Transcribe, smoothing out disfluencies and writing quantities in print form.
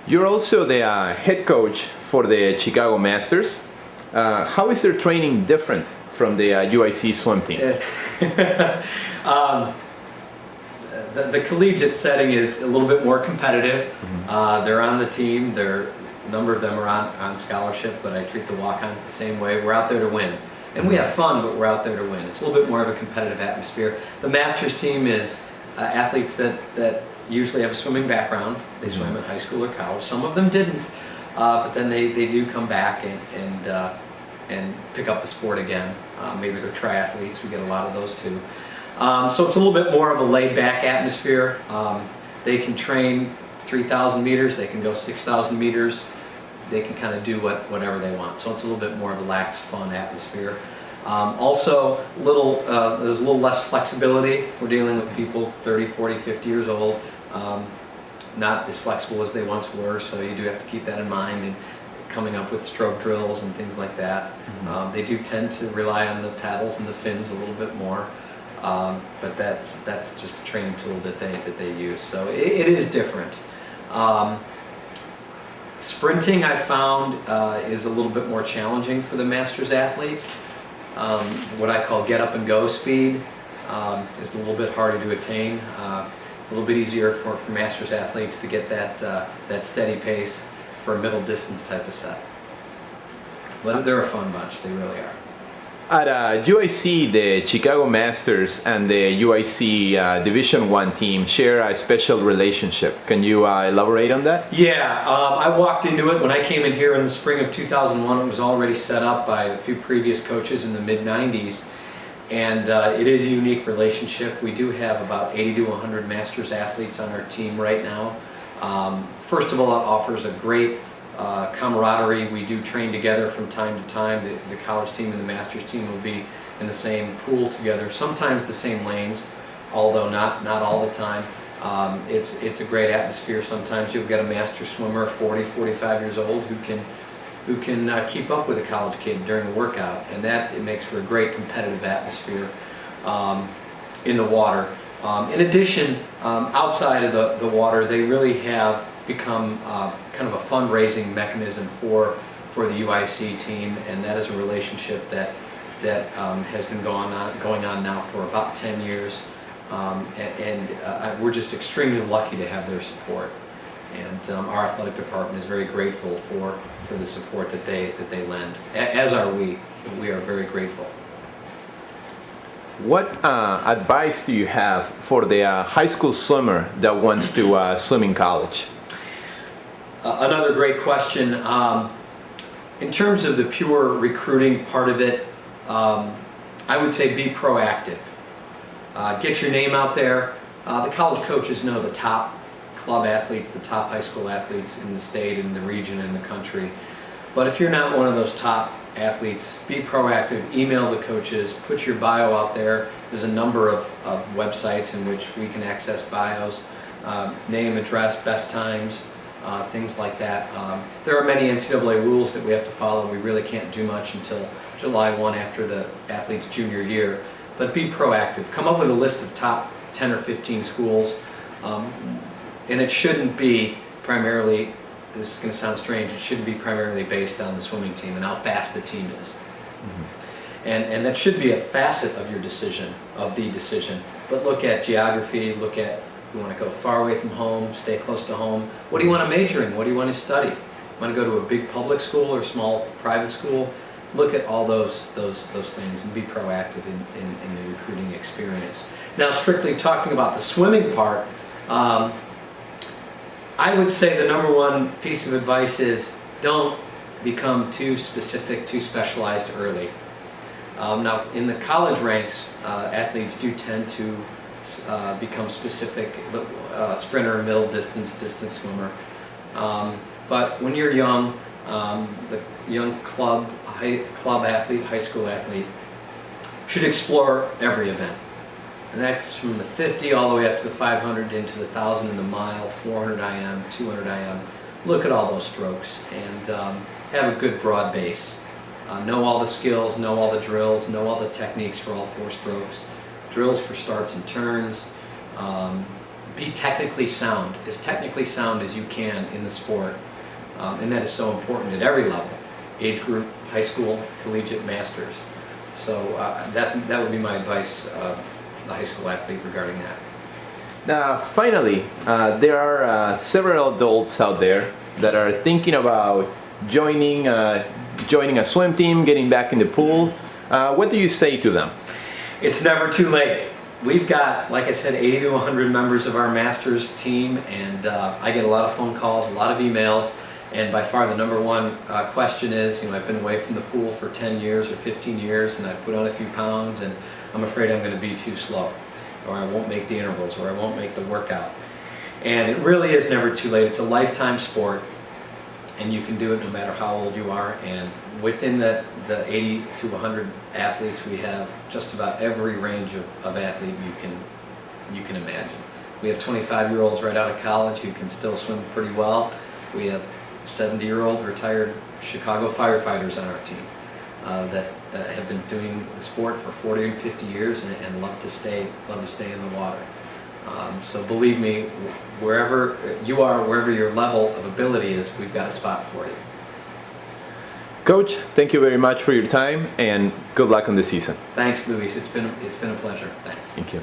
You're also the head coach for the Chicago Masters. How is their training different from the UIC swim team? The collegiate setting is a little bit more competitive. They're on the team. A number of them are on scholarship, but I treat the walk-ons the same way. We're out there to win. And we have fun, but we're out there to win. It's a little bit more of a competitive atmosphere. The Masters team is athletes that usually have a swimming background. They swam in high school or college. Some of them didn't, but then they do come back and pick up the sport again. Maybe they're triathletes. We get a lot of those too. So it's a little bit more of a laid-back atmosphere. They can train 3,000 meters. They can go 6,000 meters. They can kind of do whatever they want. So it's a little bit more of a lax, fun atmosphere. Also, there's a little less flexibility. We're dealing with people 30, 40, 50 years old, not as flexible as they once were, so you do have to keep that in mind and coming up with stroke drills and things like that. They do tend to rely on the paddles and the fins a little bit more, but that's just a training tool that they use. So it is different. Sprinting, I found, is a little bit more challenging for the Masters athlete. What I call get up and go speed is a little bit harder to attain. A little bit easier for Masters athletes to get that steady pace for a middle distance type of set. But they're a fun bunch, they really are. At UIC, the Chicago Masters and the UIC Division I team share a special relationship. Can you elaborate on that? Yeah, I walked into it when I came in here in the spring of 2001. It was already set up by a few previous coaches in the mid-90s, and it is a unique relationship. We do have about 80 to 100 Masters athletes on our team right now. First of all, it offers a great camaraderie. We do train together from time to time. The college team and the Masters team will be in the same pool together, sometimes the same lanes, although not all the time. It's a great atmosphere. Sometimes you'll get a Masters swimmer, 40, 45 years old, who can keep up with a college kid during the workout, and it makes for a great competitive atmosphere in the water. In addition, outside of the water, they really have become kind of a fundraising mechanism for the UIC team, and that is a relationship that has been going on now for about 10 years, and we're just extremely lucky to have their support, and our athletic department is very grateful for the support that they lend, as are we. We are very grateful. What advice do you have for the high school swimmer that wants to swim in college? Another great question. In terms of the pure recruiting part of it, I would say be proactive. Get your name out there. The college coaches know the top club athletes, the top high school athletes in the state, in the region, in the country. But if you're not one of those top athletes, be proactive. Email the coaches. Put your bio out there. There's a number of websites in which we can access bios. Name, address, best times. Things like that. There are many NCAA rules that we have to follow. We really can't do much until July 1 after the athlete's junior year. But be proactive. Come up with a list of top 10 or 15 schools. And it shouldn't be primarily, this is going to sound strange, it shouldn't be primarily based on the swimming team and how fast the team is. And that should be a facet of your decision, of the decision. But look at geography, look at you want to go far away from home, stay close to home. What do you want to major in? What do you want to study? You want to go to a big public school or small private school? Look at all those things and be proactive in the recruiting experience. Now, strictly talking about the swimming part, I would say the number one piece of advice is don't become too specific, too specialized early. Now, in the college ranks, athletes do tend to become specific, sprinter, middle distance, distance swimmer. But when you're young, the young club athlete, high school athlete, should explore every event. And that's from the 50 all the way up to the 500, into the 1,000 and the mile, 400 IM, 200 IM. Look at all those strokes and have a good broad base. Know all the skills, know all the drills, know all the techniques for all 4 strokes. Drills for starts and turns, be technically sound as you can in the sport. And that is so important at every level, age group, high school, collegiate, masters. So that would be my advice to the high school athlete regarding that. Now, finally, there are several adults out there that are thinking about joining a swim team, getting back in the pool. What do you say to them? It's never too late. We've got, like I said, 80 to 100 members of our masters team, and I get a lot of phone calls, a lot of emails, and by far the number one question is, I've been away from the pool for 10 years or 15 years, and I've put on a few pounds, and I'm afraid I'm going to be too slow, or I won't make the intervals, or I won't make the workout. And it really is never too late. It's a lifetime sport, and you can do it no matter how old you are. And within the 80 to 100 athletes, we have just about every range of athlete you can imagine. We have 25-year-olds right out of college who can still swim pretty well. We have 70-year-old retired Chicago firefighters on our team that have been doing the sport for 40 and 50 years and love to stay in the water. So believe me, wherever you are, wherever your level of ability is, we've got a spot for you. Coach, thank you very much for your time and good luck on the season. Thanks, Luis. It's been a pleasure. Thanks. Thank you.